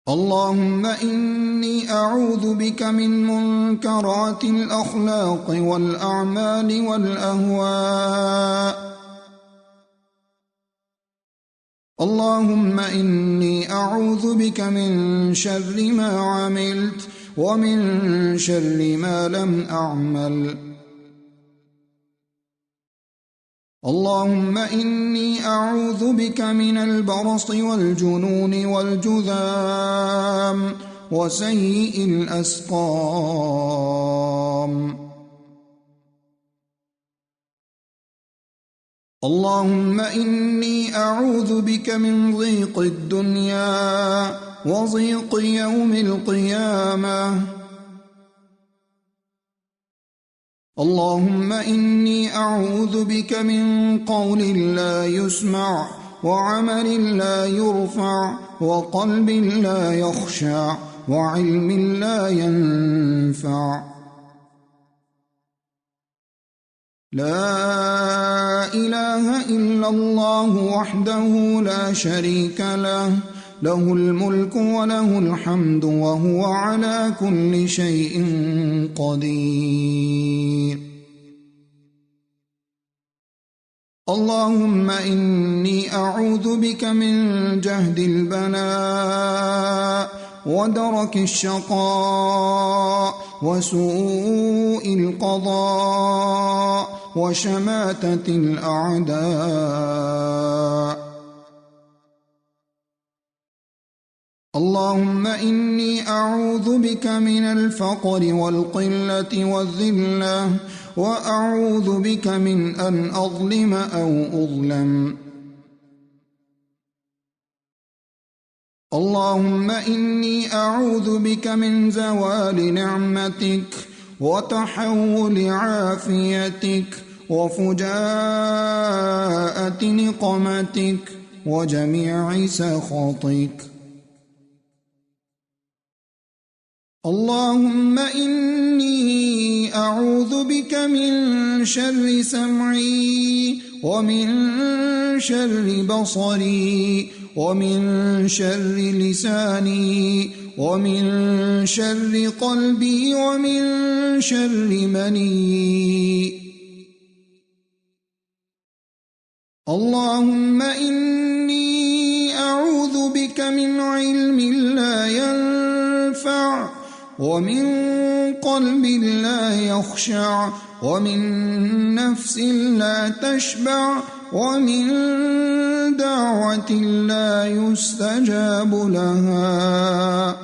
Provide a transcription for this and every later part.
اللهم إني أعوذ بك من منكرات الأخلاق والأعمال والأهواء. اللهم إني أعوذ بك من شر ما عملت ومن شر ما لم أعمل. اللهم إني أعوذ بك من البرص والجنون والجذام وسيء الأسقام. اللهم إني أعوذ بك من ضيق الدنيا وضيق يوم القيامة. اللهم إني أعوذ بك من قول لا يسمع وعمل لا يرفع وقلب لا يخشع وعلم لا ينفع. لا إله إلا الله وحده لا شريك له، له الملك وله الحمد وهو على كل شيء قدير. اللهم إني أعوذ بك من جهد البلاء ودرك الشقاء وسوء القضاء وشماتة الأعداء. اللهم إني أعوذ بك من الفقر والقلة والذلة وأعوذ بك من أن أظلم أو أظلم. اللهم إني أعوذ بك من زوال نعمتك وتحول عافيتك وفجاءة نقمتك وجميع سخطك. اللهم إني أعوذ بك من شر سمعي ومن شر بصري ومن شر لساني ومن شر قلبي ومن شر مني. اللهم إني أعوذ بك من علم لا ينفع ومن قلب لا يخشع ومن نفس لا تشبع ومن دعوة لا يستجاب لها.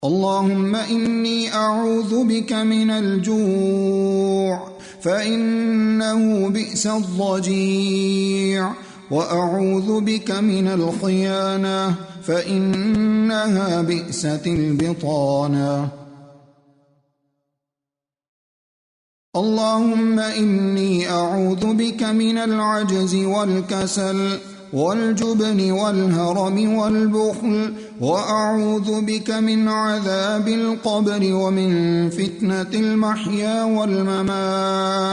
اللهم إني أعوذ بك من الجوع فإنه بئس الضجيع وأعوذ بك من الخيانة فإنها بئست البطانة. اللهم إني أعوذ بك من العجز والكسل والجبن والهرم والبخل وأعوذ بك من عذاب القبر ومن فتنة المحيا والممات.